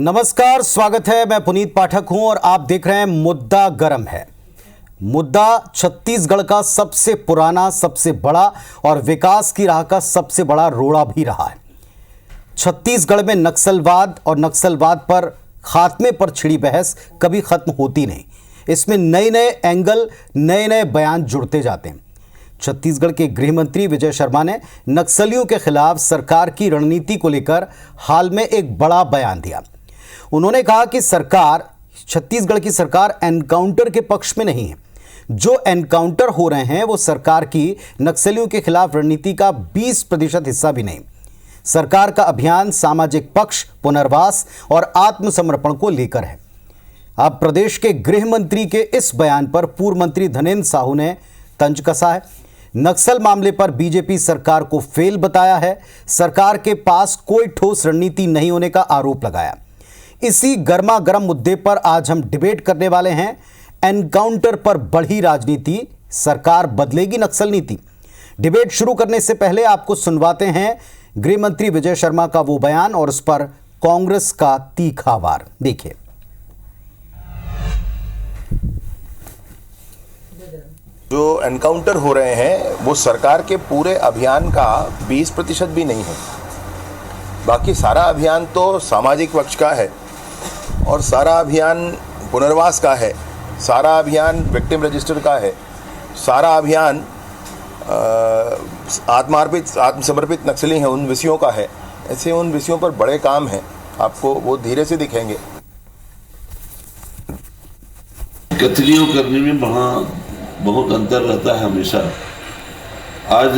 नमस्कार, स्वागत है। मैं पुनीत पाठक हूं और आप देख रहे हैं मुद्दा गरम है। मुद्दा छत्तीसगढ़ का सबसे पुराना, सबसे बड़ा और विकास की राह का सबसे बड़ा रोड़ा भी रहा है। छत्तीसगढ़ में नक्सलवाद और नक्सलवाद पर खात्मे पर छिड़ी बहस कभी खत्म होती नहीं। इसमें नए नए एंगल, नए नए बयान जुड़ते जाते हैं। छत्तीसगढ़ के गृह मंत्री विजय शर्मा ने नक्सलियों के खिलाफ सरकार की रणनीति को लेकर हाल में एक बड़ा बयान दिया। उन्होंने कहा कि छत्तीसगढ़ की सरकार एनकाउंटर के पक्ष में नहीं है। जो एनकाउंटर हो रहे हैं वो सरकार की नक्सलियों के खिलाफ रणनीति का 20% हिस्सा भी नहीं। सरकार का अभियान सामाजिक पक्ष, पुनर्वास और आत्मसमर्पण को लेकर है। अब प्रदेश के गृह मंत्री के इस बयान पर पूर्व मंत्री धनेन्द्र साहू ने तंज कसा है। नक्सल मामले पर बीजेपी सरकार को फेल बताया है। सरकार के पास कोई ठोस रणनीति नहीं होने का आरोप लगाया। इसी गर्मा गर्म मुद्दे पर आज हम डिबेट करने वाले हैं। एनकाउंटर पर बढ़ी राजनीति, सरकार बदलेगी नक्सल नीति। डिबेट शुरू करने से पहले आपको सुनवाते हैं गृह मंत्री विजय शर्मा का वो बयान और उस पर कांग्रेस का तीखा वार। देखिए। जो एनकाउंटर हो रहे हैं वो सरकार के पूरे अभियान का 20% भी नहीं है। बाकी सारा अभियान तो सामाजिक पक्ष का है और सारा अभियान पुनर्वास का है, सारा अभियान विक्टिम रजिस्टर का है, सारा अभियान आत्मसमर्पित नक्सली हैं उन विषयों का है। ऐसे उन विषयों पर बड़े काम हैं, आपको वो धीरे से दिखेंगे। कथनियों करने में बहुत अंतर रहता है हमेशा। आज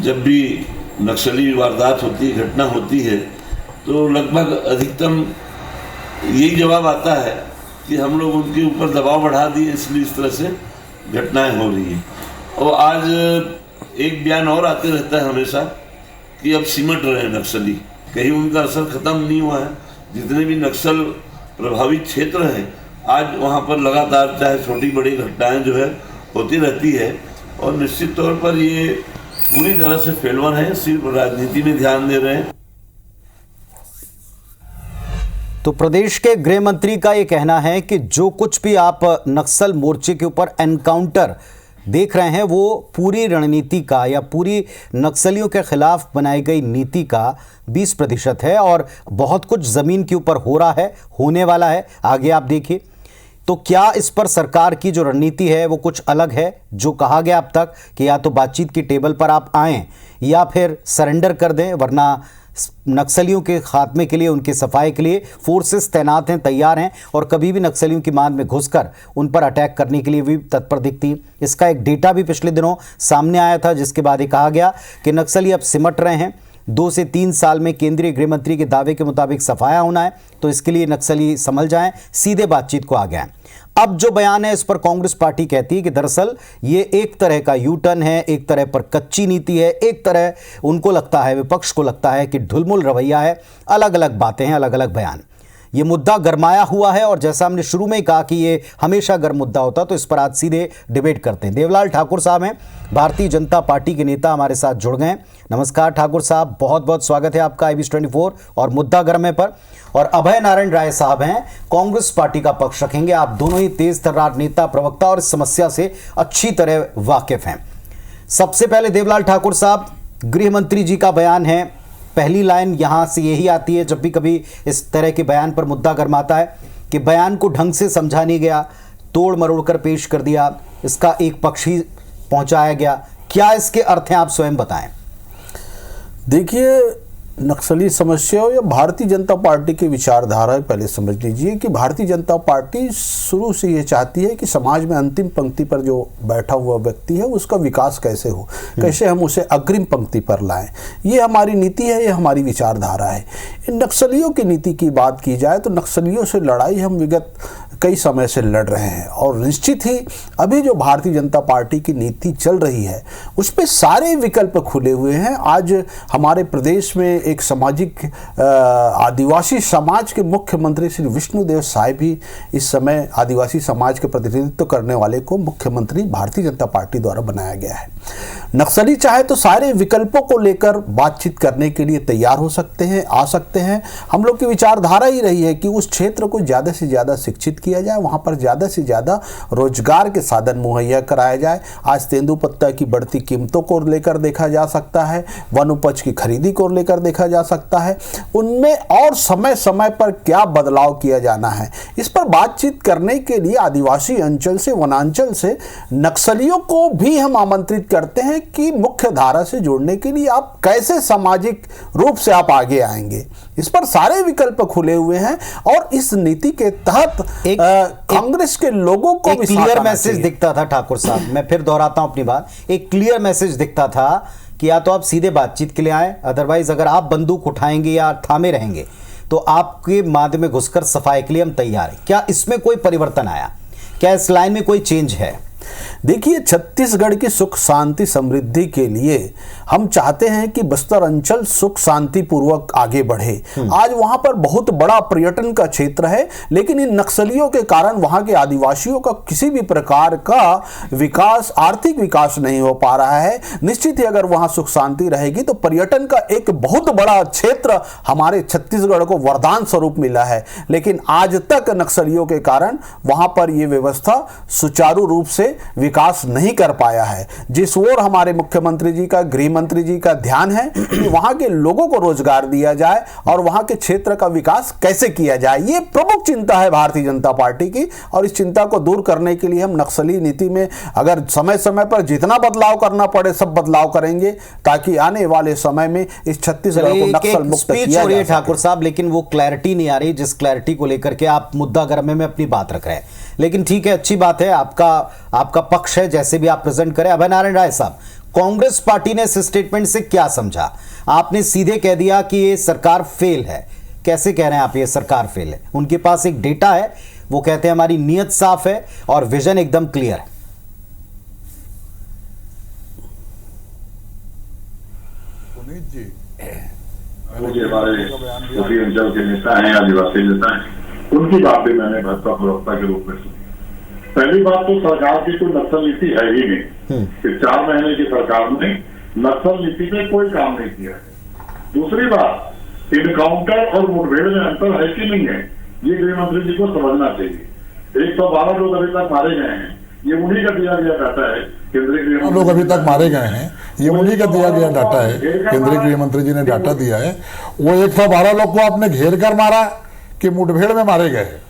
जब भी नक्सली वारदात होती है, घटना होती है, तो लगभग अधिकतम यही जवाब आता है कि हम लोग उनके ऊपर दबाव बढ़ा दिए, इसलिए इस तरह से घटनाएं हो रही हैं। और आज एक बयान और आते रहता है हमेशा कि अब सिमट रहे हैं नक्सली, कहीं उनका असर खत्म नहीं हुआ है। जितने भी नक्सल प्रभावित क्षेत्र हैं, आज वहाँ पर लगातार चाहे छोटी बड़ी घटनाएं जो है होती रहती है। और निश्चित तौर पर ये पूरी तरह से फेलवर है, सिर्फ राजनीति में ध्यान दे रहे हैं। तो प्रदेश के गृह मंत्री का ये कहना है कि जो कुछ भी आप नक्सल मोर्चे के ऊपर एनकाउंटर देख रहे हैं वो पूरी रणनीति का या पूरी नक्सलियों के खिलाफ बनाई गई नीति का 20% है और बहुत कुछ ज़मीन के ऊपर हो रहा है, होने वाला है। आगे आप देखिए। तो क्या इस पर सरकार की जो रणनीति है वो कुछ अलग है? जो कहा गया अब तक कि या तो बातचीत की टेबल पर आप आएँ या फिर सरेंडर कर दें, वरना नक्सलियों के खात्मे के लिए, उनके सफाई के लिए फोर्सेस तैनात हैं, तैयार हैं और कभी भी नक्सलियों की मान में घुसकर उन पर अटैक करने के लिए भी तत्पर दिखती। इसका एक डेटा भी पिछले दिनों सामने आया था, जिसके बाद ये कहा गया कि नक्सली अब सिमट रहे हैं। 2 से 3 साल में केंद्रीय गृह मंत्री के दावे के मुताबिक सफाया होना है, तो इसके लिए नक्सली संभल जाएं, सीधे बातचीत को आ गए हैं। अब जो बयान है इस पर कांग्रेस पार्टी कहती है कि दरअसल ये एक तरह का यू टर्न है, एक तरह पर कच्ची नीति है, एक तरह उनको लगता है, विपक्ष को लगता है कि ढुलमुल रवैया है, अलग अलग बातें हैं, अलग अलग बयान। ये मुद्दा गरमाया हुआ है और जैसा हमने शुरू में ही कहा कि ये हमेशा गर्म मुद्दा होता, तो इस पर आज सीधे डिबेट करते हैं। देवलाल ठाकुर साहब हैं, भारतीय जनता पार्टी के नेता, हमारे साथ जुड़ गए। नमस्कार ठाकुर साहब, बहुत बहुत स्वागत है आपका IBS 24 और मुद्दा गरम है पर। और अभय नारायण राय साहब हैं, कांग्रेस पार्टी का पक्ष रखेंगे। आप दोनों ही तेज तर्रार नेता, प्रवक्ता और इस समस्या से अच्छी तरह वाकिफ हैं। सबसे पहले देवलाल ठाकुर साहब, गृह मंत्री जी का बयान है, पहली लाइन यहाँ से यही आती है जब भी कभी इस तरह के बयान पर मुद्दा गरमाता है कि बयान को ढंग से समझा नहीं गया, तोड़ मरोड़ कर पेश कर दिया, इसका एक पक्ष ही पहुँचाया गया। क्या इसके अर्थ हैं, आप स्वयं बताएं। देखिए, नक्सली समस्या या भारतीय जनता पार्टी की विचारधारा पहले समझ लीजिए कि भारतीय जनता पार्टी शुरू से ये चाहती है कि समाज में अंतिम पंक्ति पर जो बैठा हुआ व्यक्ति है उसका विकास कैसे हो, कैसे हम उसे अग्रिम पंक्ति पर लाएं। ये हमारी नीति है, ये हमारी विचारधारा है। इन नक्सलियों की नीति की बात की जाए तो नक्सलियों से लड़ाई हम विगत कई समय से लड़ रहे हैं और निश्चित ही अभी जो भारतीय जनता पार्टी की नीति चल रही है उस पर सारे विकल्प खुले हुए हैं। आज हमारे प्रदेश में एक सामाजिक आदिवासी समाज के मुख्यमंत्री श्री विष्णुदेव साय भी इस समय आदिवासी समाज के प्रतिनिधित्व करने वाले को मुख्यमंत्री भारतीय जनता पार्टी द्वारा बनाया गया है। नक्सली चाहे तो सारे विकल्पों को लेकर बातचीत करने के लिए तैयार हो सकते हैं, आ सकते हैं। हम लोग की विचारधारा ही रही है कि उस क्षेत्र को ज़्यादा से ज़्यादा शिक्षित किया जाए, वहाँ पर ज़्यादा से ज़्यादा रोजगार के साधन मुहैया कराया जाए। आज तेंदुपत्ता की बढ़ती कीमतों को लेकर देखा जा सकता है, वन उपज की खरीदी को लेकर देखा जा सकता है, उनमें और समय समय पर क्या बदलाव किया जाना है, इस पर बातचीत करने के लिए आदिवासी अंचल से, वनांचल से नक्सलियों को भी हम आमंत्रित करते हैं कि मुख्य धारा से जुड़ने के लिए आप कैसे सामाजिक रूप से आप आगे आएंगे। इस पर सारे विकल्प खुले हुए हैं और इस नीति के तहत कांग्रेस के लोगों को एक क्लियर मैसेज दिखता था ठाकुर साहब, मैं फिर दोहराता हूं अपनी बात, एक क्लियर मैसेज दिखता था कि या तो आप सीधे बातचीत के लिए आए, अदरवाइज अगर आप बंदूक उठाएंगे या थामे रहेंगे तो आपके माद में घुसकर सफाई के लिए हम तैयार हैं। क्या इसमें कोई परिवर्तन आया? क्या इस लाइन में कोई चेंज है? देखिए, छत्तीसगढ़ की सुख शांति समृद्धि के लिए हम चाहते हैं कि बस्तर अंचल सुख शांति पूर्वक आगे बढ़े। आज वहां पर बहुत बड़ा पर्यटन का क्षेत्र है, लेकिन इन नक्सलियों के कारण वहां के आदिवासियों का किसी भी प्रकार का विकास, आर्थिक विकास नहीं हो पा रहा है। निश्चित ही अगर वहां सुख शांति रहेगी तो पर्यटन का एक बहुत बड़ा क्षेत्र हमारे छत्तीसगढ़ को वरदान स्वरूप मिला है, लेकिन आज तक नक्सलियों के कारण वहां पर यह व्यवस्था सुचारू रूप से विकास नहीं कर पाया है। जिस ओर हमारे मुख्यमंत्री जी का, गृह मंत्री जी का ध्यान है कि वहां के लोगों को रोजगार दिया जाए और वहां के क्षेत्र का विकास कैसे किया जाए, ये प्रमुख चिंता है भारतीय जनता पार्टी की। और इस चिंता को दूर करने के लिए हम नक्सली नीति में अगर समय समय पर जितना बदलाव करना पड़े सब बदलाव करेंगे, ताकि आने वाले समय में इस छत्तीसगढ़ को नक्सल मुक्त किया जा सके। ठाकुर साहब, लेकिन वो क्लैरिटी नहीं आ रही जिस क्लैरिटी को लेकर के आप मुद्दा गर्मे में अपनी बात रख रहे हैं। लेकिन ठीक है, अच्छी बात है, आपका पक्ष है, जैसे भी आप प्रेजेंट करें। अभय नारायण राय साहब, कांग्रेस पार्टी ने इस स्टेटमेंट से क्या समझा? आपने सीधे कह दिया कि ये सरकार फेल है। कैसे कह रहे हैं आप ये सरकार फेल है? उनके पास एक डेटा है, वो कहते हैं हमारी नीयत साफ है और विजन एकदम क्लियर है। पुनीत जी, मुझे हमारे उसी अंचल के नेता हैं, आदिवासी नेता हैं, उनकी बातें मैंने भाजपा प्रवक्ता के रूप में सुनी। पहली बात तो सरकार की कोई नक्सल नीति है ही नहीं कि 4 महीने की सरकार ने नक्सल नीति में कोई काम नहीं किया है। दूसरी बात, इनकाउंटर और मुठभेड़ में अंतर है कि नहीं है, ये गृह मंत्री जी को समझना चाहिए। 112 लोग अभी तक मारे गए हैं, ये उन्हीं का दिया गया डाटा है। केंद्रीय गृह लोग अभी तक मारे गए हैं, ये उन्हीं का दिया गया डाटा है। केंद्रीय गृह मंत्री जी ने डाटा दिया है। वो 112 लोग को आपने घेर कर मारा कि मुठभेड़ में मारे गए।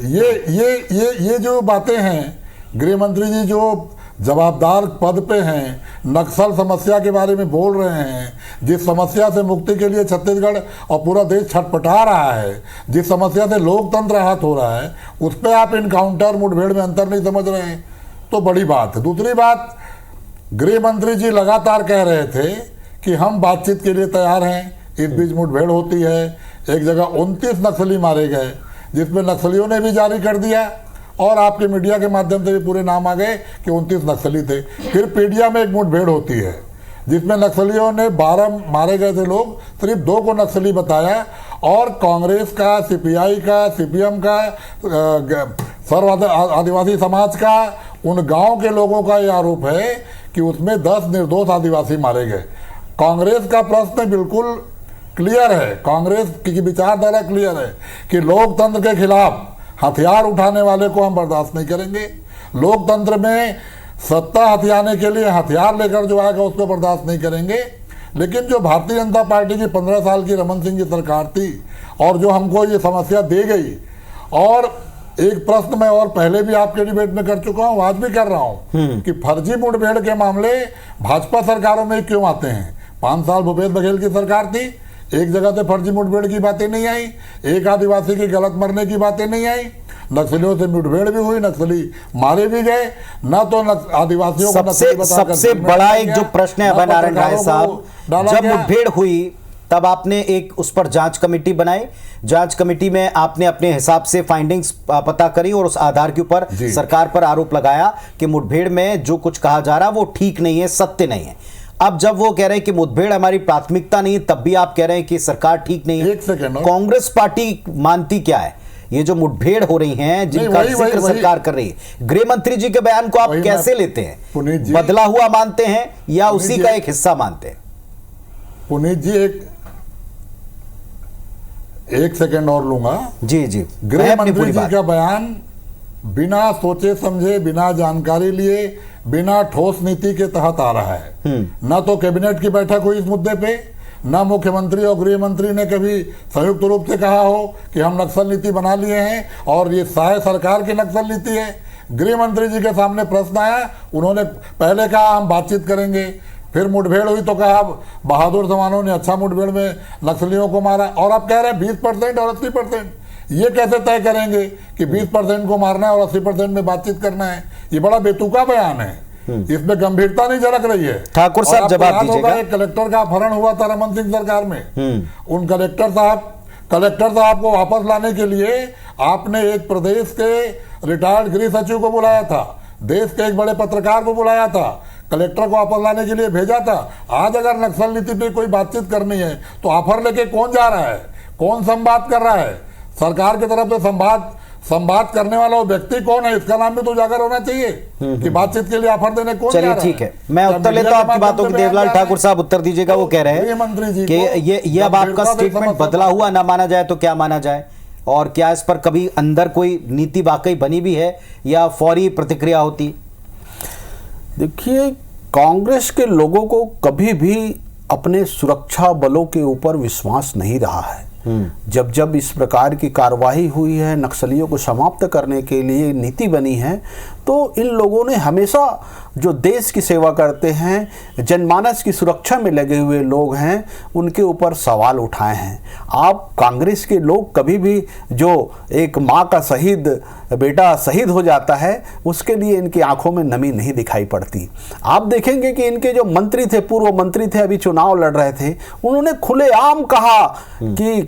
ये जो बातें हैं, गृह मंत्री जी जो जवाबदार पद पे हैं, नक्सल समस्या के बारे में बोल रहे हैं, जिस समस्या से मुक्ति के लिए छत्तीसगढ़ और पूरा देश छटपटा रहा है, जिस समस्या से लोकतंत्र आहत हो रहा है, उस पर आप इनकाउंटर मुठभेड़ में अंतर नहीं समझ रहे हैं तो बड़ी बात है। दूसरी बात, गृह मंत्री जी लगातार कह रहे थे कि हम बातचीत के लिए तैयार हैं। इस बीच मुठभेड़ होती है, एक जगह 29 नक्सली मारे गए, जिसमें नक्सलियों ने भी जारी कर दिया और आपके मीडिया के माध्यम से भी पूरे नाम आ गए कि 29 नक्सली थे। फिर पीडिया में एक मुठभेड़ होती है जिसमें नक्सलियों ने 12 मारे गए थे लोग, सिर्फ 2 को नक्सली बताया। और कांग्रेस का, सीपीआई का, सीपीएम का, सर्व आदिवासी समाज का, उन गांव के लोगों का यह आरोप है कि उसमें 10 निर्दोष आदिवासी मारे गए। कांग्रेस का प्रश्न बिल्कुल क्लियर है, कांग्रेस की विचारधारा क्लियर है कि लोकतंत्र के खिलाफ हथियार उठाने वाले को हम बर्दाश्त नहीं करेंगे। लोकतंत्र में सत्ता हथियाने के लिए हथियार लेकर जो आएगा उसको बर्दाश्त नहीं करेंगे। लेकिन जो भारतीय जनता पार्टी की 15 साल की रमन सिंह की सरकार थी और जो हमको ये समस्या दे गई, और एक प्रश्न मैं और पहले भी आपके डिबेट में कर चुका हूँ, आज भी कर रहा हूँ कि फर्जी मुठभेड़ के मामले भाजपा सरकारों में क्यों आते हैं। 5 साल भूपेश बघेल की सरकार थी, एक जगह से फर्जी मुठभेड़ की बातें नहीं आई, एक आदिवासी की गलत मरने की बातें नहीं आई, नक्सलियों से मुठभेड़ भी हुई, नक्सली मारे भी गए, ना तो आदिवासियों को सबसे बड़ा एक जो प्रश्न है अभय नारायण राय साहब, जब मुठभेड़ हुई तब आपने एक उस पर जांच कमेटी बनाई, जांच कमेटी में आपने अपने हिसाब से फाइंडिंग्स पता करी और उस आधार के ऊपर सरकार पर आरोप लगाया कि मुठभेड़ में जो कुछ कहा जा रहा है वो ठीक नहीं है, सत्य नहीं है। अब जब वो कह रहे हैं कि मुठभेड़ हमारी प्राथमिकता नहीं है, तब भी आप कह रहे हैं कि सरकार ठीक नहीं है। एक सेकंड, कांग्रेस पार्टी मानती क्या है? ये जो मुठभेड़ हो रही हैं जिनका जिक्र सरकार कर रही है, गृह मंत्री जी के बयान को आप कैसे लेते हैं? पुनीत जी, बदला हुआ मानते हैं या उसी का एक हिस्सा मानते हैं? पुनीत जी एक सेकंड और लूंगा। जी जी, गृह मंत्री जी का बयान बिना सोचे समझे, बिना जानकारी लिए, बिना ठोस नीति के तहत आ रहा है। न तो कैबिनेट की बैठक हुई इस मुद्दे पे, न मुख्यमंत्री और गृह मंत्री ने कभी संयुक्त रूप से कहा हो कि हम नक्सल नीति बना लिए हैं और ये सारे सरकार की नक्सल नीति है। गृह मंत्री जी के सामने प्रश्न आया, उन्होंने पहले कहा हम बातचीत करेंगे, फिर मुठभेड़ हुई तो कहा बहादुर जवानों ने अच्छा मुठभेड़ में नक्सलियों को मारा, और अब कह रहे हैं 20% और 80%। ये कैसे तय करेंगे कि 20% को मारना है और 80% में बातचीत करना है? ये बड़ा बेतुका बयान है, इसमें गंभीरता नहीं झलक रही है। ठाकुर साहब जवाब दीजिएगा। एक कलेक्टर का अपहरण हुआ था रमन सिंह सरकार में, उन कलेक्टर साहब को वापस लाने के लिए आपने एक प्रदेश के रिटायर्ड गृह सचिव को बुलाया था, देश के एक बड़े पत्रकार को बुलाया था, कलेक्टर को वापस लाने के लिए भेजा था। आज अगर नक्सल नीति पे कोई बातचीत करनी है तो ऑफर लेके कौन जा रहा है, कौन संवाद कर रहा है? सरकार की तरफ से संवाद करने वाला वो व्यक्ति कौन है, इसका नाम भी तो उजागर होना चाहिए कि बातचीत के लिए ऑफर देने कौन जा रहा है। ठीक है, मैं उत्तर लेता हूं आपकी बातों की। देवलाल ठाकुर साहब उत्तर दीजिएगा। वो कह रहे हैं मंत्री जी कि ये अब आपका स्टेटमेंट बदला हुआ ना माना जाए तो क्या माना जाए, और क्या इस पर कभी अंदर कोई नीति वाकई बनी भी है या फौरी प्रतिक्रिया होती? देखिए, कांग्रेस के लोगों को कभी भी अपने सुरक्षा बलों के ऊपर विश्वास नहीं रहा है। जब जब इस प्रकार की कार्रवाई हुई है, नक्सलियों को समाप्त करने के लिए नीति बनी है, तो इन लोगों ने हमेशा जो देश की सेवा करते हैं, जनमानस की सुरक्षा में लगे हुए लोग हैं, उनके ऊपर सवाल उठाए हैं। आप कांग्रेस के लोग कभी भी जो एक माँ का बेटा शहीद हो जाता है, उसके लिए इनकी आंखों में नमी नहीं दिखाई पड़ती। आप देखेंगे कि इनके जो मंत्री थे, पूर्व मंत्री थे, अभी चुनाव लड़ रहे थे, उन्होंने खुलेआम कहा कि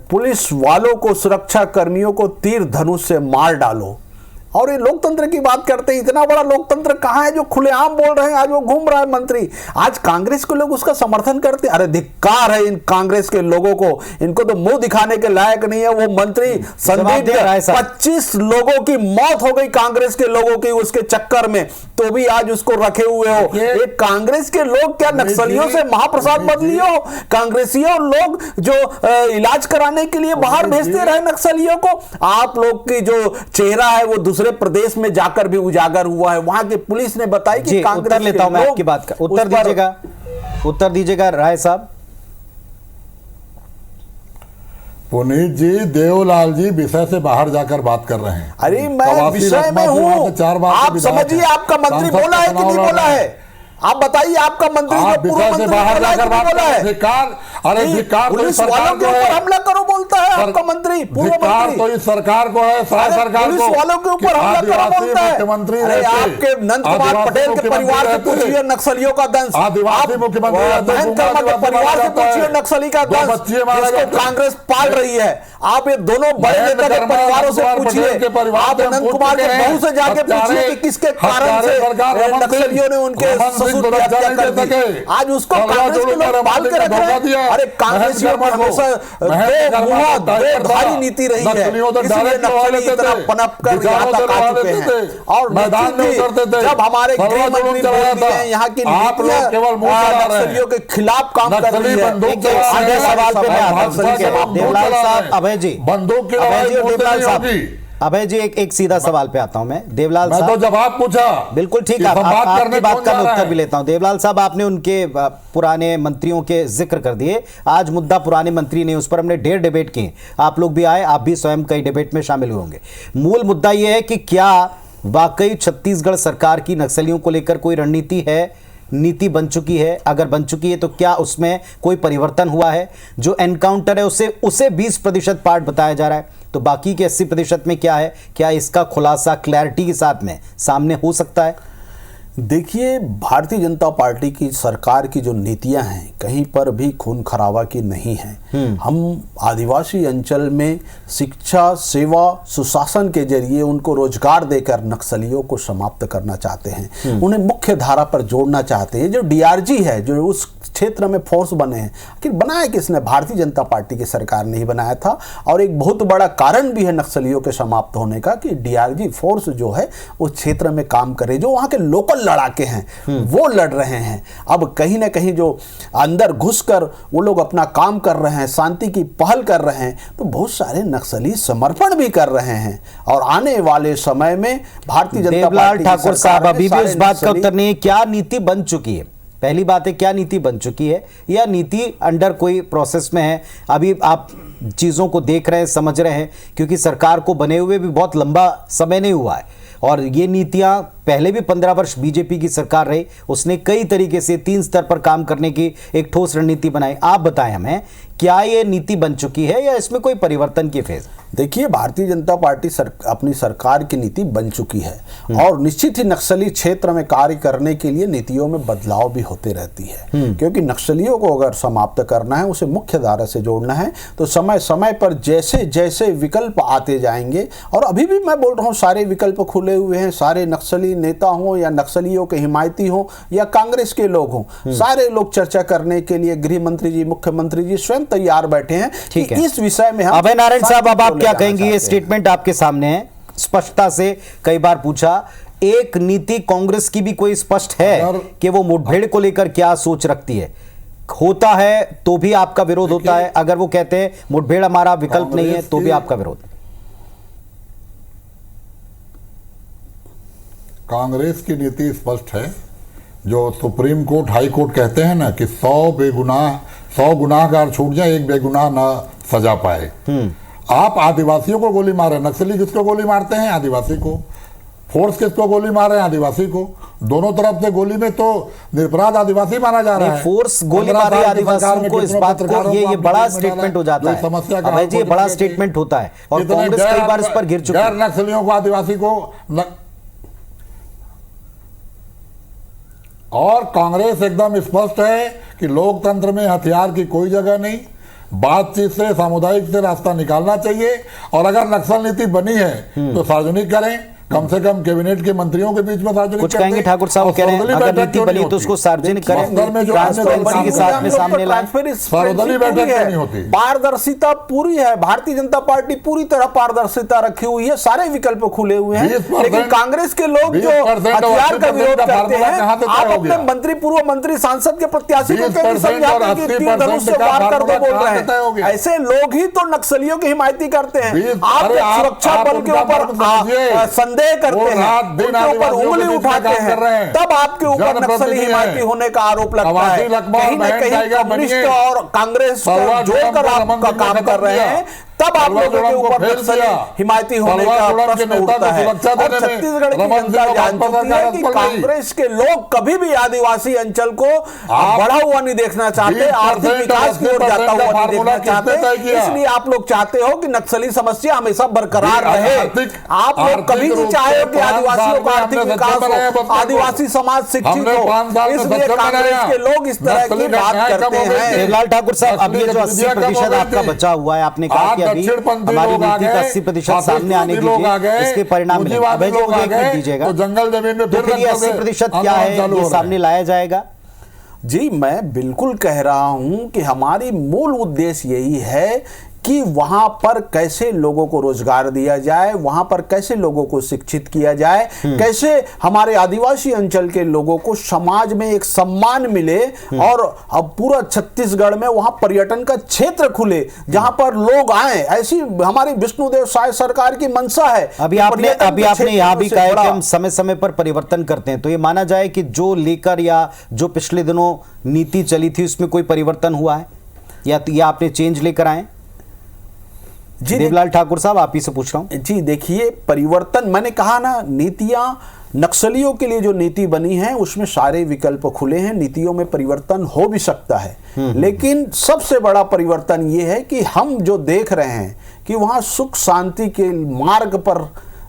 पुलिस वालों को, सुरक्षा कर्मियों को तीर धनुष से मार डालो। और ये लोकतंत्र की बात करते हैं, इतना बड़ा लोकतंत्र कहाँ है जो खुलेआम बोल रहे हैं? आज वो घूम रहा है मंत्री, आज कांग्रेस के लोग उसका समर्थन करते हैं। अरे धिक्कार है इन कांग्रेस के लोगों को, इनको तो मुंह दिखाने के लायक नहीं है। वो मंत्री संदीप 25 लोगों की मौत हो गई कांग्रेस के लोगों की उसके चक्कर में, तो भी आज उसको रखे हुए हो। एक कांग्रेस के लोग क्या नक्सलियों से महाप्रसाद बदली हो? कांग्रेसियों लोग जो इलाज कराने के लिए बाहर भेजते रहे नक्सलियों को, आप लोग की जो चेहरा है वो दूसरे प्रदेश में जाकर भी उजागर हुआ है। वहां की पुलिस ने बताई कि उत्तर लेता हूं मैं आपकी बात का, उत्तर दीजिएगा राय साहब। पुनीत जी, देवलाल जी विषय से बाहर जाकर बात कर रहे हैं। अरे मैं विषय में हूं, आप समझिए। आपका मंत्री बोला है कि नहीं बोला है? आप बताइए, आपका मंत्री जो पूर्व मंत्री बाहर जाकर बात बोला है, अरे धिक्कार पुलिस वालों के ऊपर हमला करो बोलता है आपका मंत्री, पूर्व मंत्री। तो इस सरकार को है, सरकार को, पुलिस वालों के ऊपर हमला करो बोलता है। मुख्यमंत्री आपके नंद कुमार पटेल के परिवार से पूछिए नक्सलियों का दंश, आदिवासी मुख्यमंत्री के परिवार से पूछिए नक्सली का दंश, जिसको कांग्रेस पाल रही है। आप ये दोनों बड़े नेता के परिवारों से पूछिए, आप नंद कुमार के बहू से जाके पूछिए कि किसके कारण से नक्सलियों ने उनके ससुर की हत्या कर दी। आज उसको कांग्रेस के लोग पाल के रख रहे हैं। अरे कांग्रेस की हमेशा दो-धारी नीति रही है, इसलिए नक्सली इतना पनप कर यहाँ तक आ चुके हैं। और मैदान में उतरते थे जब हमारे गृह मंत्री बोलते हैं यहाँ की नक्सलियों के खिलाफ काम कर रही है। आगे सवाल पे मैं आता हूं देवलाल साहब, अभय जी, बंदूक की देवलाल साहब, अभय जी एक सीधा सवाल पे आता हूं मैं। देवलाल साहब, मैं तो जवाब पूछा, बिल्कुल ठीक है, आपकी बात का मैं उत्तर भी लेता हूं। देवलाल साहब, आपने उनके पुराने मंत्रियों के जिक्र कर दिए। आज मुद्दा पुराने मंत्री नहीं, उस पर हमने ढेर डिबेट किए। आप लोग भी आए, आप भी स्वयं कई डिबेट में शामिल होंगे। मूल मुद्दा यह है कि क्या वाकई छत्तीसगढ़ सरकार की नक्सलियों को लेकर कोई रणनीति है, नीति बन चुकी है? अगर बन चुकी है तो क्या उसमें कोई परिवर्तन हुआ है? जो एनकाउंटर है उसे 20% पार्ट बताया जा रहा है, तो बाकी के 80% में क्या है? क्या इसका खुलासा क्लैरिटी के साथ में सामने हो सकता है? देखिए, भारतीय जनता पार्टी की सरकार की जो नीतियां हैं कहीं पर भी खून खराबा की नहीं है। हम आदिवासी अंचल में शिक्षा, सेवा, सुशासन के जरिए उनको रोजगार देकर नक्सलियों को समाप्त करना चाहते हैं, उन्हें मुख्य धारा पर जोड़ना चाहते हैं। जो डीआरजी है, जो उस क्षेत्र में फोर्स बने हैं, आखिर बनाया किसने? भारतीय जनता पार्टी की सरकार ने ही बनाया था। और एक बहुत बड़ा कारण भी है नक्सलियों के समाप्त होने का कि डीआरजी फोर्स जो है उस क्षेत्र में काम करे, जो वहां के लोकल लड़ाके हैं वो लड़ रहे हैं। अब कहीं ना कहीं जो अंदर घुसकर वो लोग अपना काम कर रहे हैं, शांति की पहल कर रहे हैं, तो बहुत सारे नक्सली समर्पण भी कर रहे हैं। और आने वाले समय में भारतीय जनता पार्टी ठाकुर साहब अभी भी उस बात का उत्तर नहीं है, क्या नीति बन चुकी है? पहली बात है, क्या नीति बन चुकी है या नीति अंडर कोई प्रोसेस में है? अभी आप चीज़ों को देख रहे हैं, समझ रहे हैं, क्योंकि सरकार को बने हुए भी बहुत लंबा समय नहीं हुआ है और ये नीतियां पहले भी 15 वर्ष बीजेपी की सरकार रही, उसने कई तरीके से 3 स्तर पर काम करने की एक ठोस रणनीति बनाई। आप बताएं हमें, क्या ये नीति बन चुकी है या इसमें कोई परिवर्तन की फेज? देखिए, भारतीय जनता पार्टी अपनी सरकार की नीति बन चुकी है और निश्चित ही नक्सली क्षेत्र में कार्य करने के लिए नीतियों में बदलाव भी होते रहती है, क्योंकि नक्सलियों को अगर समाप्त करना है, उसे मुख्य धारा से जोड़ना है, तो समय समय पर जैसे जैसे विकल्प आते जाएंगे, और अभी भी मैं बोल रहा हूँ सारे विकल्प खुले हुए हैं, सारे नक्सली नेता हों या नक्सलियों के हिमायती हों या कांग्रेस के लोग हों, सारे लोग चर्चा करने के लिए गृह मंत्री जी, मुख्यमंत्री जी स्वयं तैयार बैठे हैं। ठीक है, इस विषय में हम अभय नारायण साहब, अब आप क्या कहेंगे? ये स्टेटमेंट आपके सामने है, स्पष्टता से कई बार पूछा, एक नीति कांग्रेस की भी कोई स्पष्ट है कि वो मुठभेड़ को लेकर क्या सोच रखती है? होता है तो भी आपका विरोध होता है, अगर वो कहते हैं मुठभेड़ हमारा विकल्प नहीं है तो भी आपका विरोध? कांग्रेस की नीति स्पष्ट है। जो सुप्रीम कोर्ट, हाई कोर्ट कहते हैं ना कि 100 गुनाहगार छूट जाए, एक बेगुनाह ना सजा पाए। आप आदिवासियों को गोली मारे, नक्सली किसको गोली मारते हैं? आदिवासी को। फोर्स किसको गोली मार रहे हैं? आदिवासी को। दोनों तरफ से गोली में तो निरपराध आदिवासी माना जा रहा है। फोर्स गोली मार रही है आदिवासियों को, इस बात को, ये बड़ा स्टेटमेंट हो जाता है। समस्या का ये बड़ा स्टेटमेंट होता है और कांग्रेस कई बार इस पर गिर चुकी है। गैर नक्सलियों को, आदिवासी को और कांग्रेस एकदम स्पष्ट है कि लोकतंत्र में हथियार की कोई जगह नहीं, बातचीत से, सामुदायिक से रास्ता निकालना चाहिए। और अगर नक्सल नीति बनी है तो सार्वजनिक करें, कम से कम कैबिनेट के मंत्रियों के बीच में सार्वजनिक। कुछ कहेंगे ठाकुर साहब, कह रहे हैं अगर नीति बनी तो उसको सार्वजनिक करें, ट्रांसपेरेंसी के साथ में सामने लाएं। सर्वदलीय बैठक नहीं होती, पारदर्शिता पूरी है। भारतीय जनता पार्टी पूरी तरह पारदर्शिता रखी हुई है, सारे विकल्प खुले हुए हैं। लेकिन कांग्रेस के लोग जो हथियार का विरोध करते हैं, आप अपने मंत्री, पूर्व मंत्री, सांसद के प्रत्याशी को समझाते कि तीर धनुष से वार कर दो बोल रहे हैं। ऐसे लोग ही तो नक्सलियों की हिमायती करते हैं। आप सुरक्षा बल के ऊपर संदेह करते हैं, उनके ऊपर उंगली उठाते हैं, तब आपके ऊपर नक्सली हिमायती होने का आरोप लगता है। कहीं न कहीं कम्युनिस्ट और कांग्रेस जोड़कर आपका काम कर रहे हैं, तब आप लोगों के ऊपर नक्सली हिमायती होने का प्रश्न उठता है। और छत्तीसगढ़ की जनता जानती है कि कांग्रेस के लोग कभी भी आदिवासी अंचल को बढ़ा हुआ नहीं देखना चाहते, आर्थिक विकास की ओर जाता हुआ नहीं देखना चाहते। इसलिए आप लोग चाहते हो कि नक्सली समस्या हमेशा बरकरार रहे। आप लोग कभी नहीं चाहे कि आदिवासियों का आर्थिक विकास हो, आदिवासी समाज शिक्षित हो। इसलिए कांग्रेस के लोग इस तरह की बात करते हैं। देवलाल ठाकुर साहब, अब ये जो 80% आपका बचा हुआ है, आपने कहा कि अभी हमारी नीति का 80% सामने आने दीजिए, इसके परिणाम दीजिएगा, तो जंगल जमीन में फिर ये 80% क्या है ये सामने लाया जाएगा? जी, मैं बिल्कुल कह रहा हूं कि हमारी मूल उद्देश्य यही है कि वहां पर कैसे लोगों को रोजगार दिया जाए, वहां पर कैसे लोगों को शिक्षित किया जाए, कैसे हमारे आदिवासी अंचल के लोगों को समाज में एक सम्मान मिले, और अब पूरा छत्तीसगढ़ में वहां पर्यटन का क्षेत्र खुले जहां पर लोग आए। ऐसी हमारी विष्णुदेव साय सरकार की मंशा है। अभी आपने यहां भी कहा कि हम समय समय पर परिवर्तन करते हैं, तो ये माना जाए कि जो लेकर या जो पिछले दिनों नीति चली थी उसमें कोई परिवर्तन हुआ है या आपने चेंज लेकर आए? जी देवलाल ठाकुर साहब, आप ही से पूछ रहा हूं। जी देखिए, परिवर्तन, मैंने कहा ना, नीतियां, नक्सलियों के लिए जो नीति बनी है उसमें सारे विकल्प खुले हैं, नीतियों में परिवर्तन हो भी सकता है। लेकिन सबसे बड़ा परिवर्तन ये है कि हम जो देख रहे हैं कि वहां सुख शांति के मार्ग पर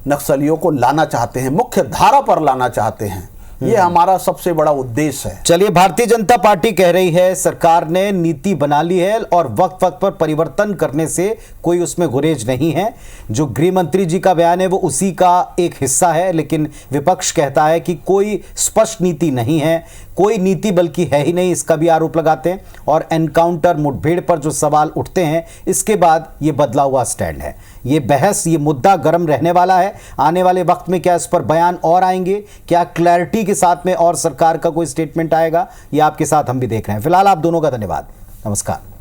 नक्सलियों को लाना चाहते हैं, मुख्य धारा पर लाना चाहते हैं। ये हमारा सबसे बड़ा उद्देश्य है। चलिए, भारतीय जनता पार्टी कह रही है सरकार ने नीति बना ली है और वक्त वक्त पर परिवर्तन करने से कोई उसमें गुरेज नहीं है। जो गृह मंत्री जी का बयान है वो उसी का एक हिस्सा है, लेकिन विपक्ष कहता है कि कोई स्पष्ट नीति नहीं है, कोई नीति बल्कि है ही नहीं, इसका भी आरोप लगाते हैं। और एनकाउंटर मुठभेड़ पर जो सवाल उठते हैं, इसके बाद ये बदला हुआ स्टैंड है। ये बहस, ये मुद्दा गर्म रहने वाला है। आने वाले वक्त में क्या इस पर बयान और आएंगे, क्या क्लैरिटी के साथ में और सरकार का कोई स्टेटमेंट आएगा, ये आपके साथ हम भी देख रहे हैं। फिलहाल आप दोनों का धन्यवाद, नमस्कार।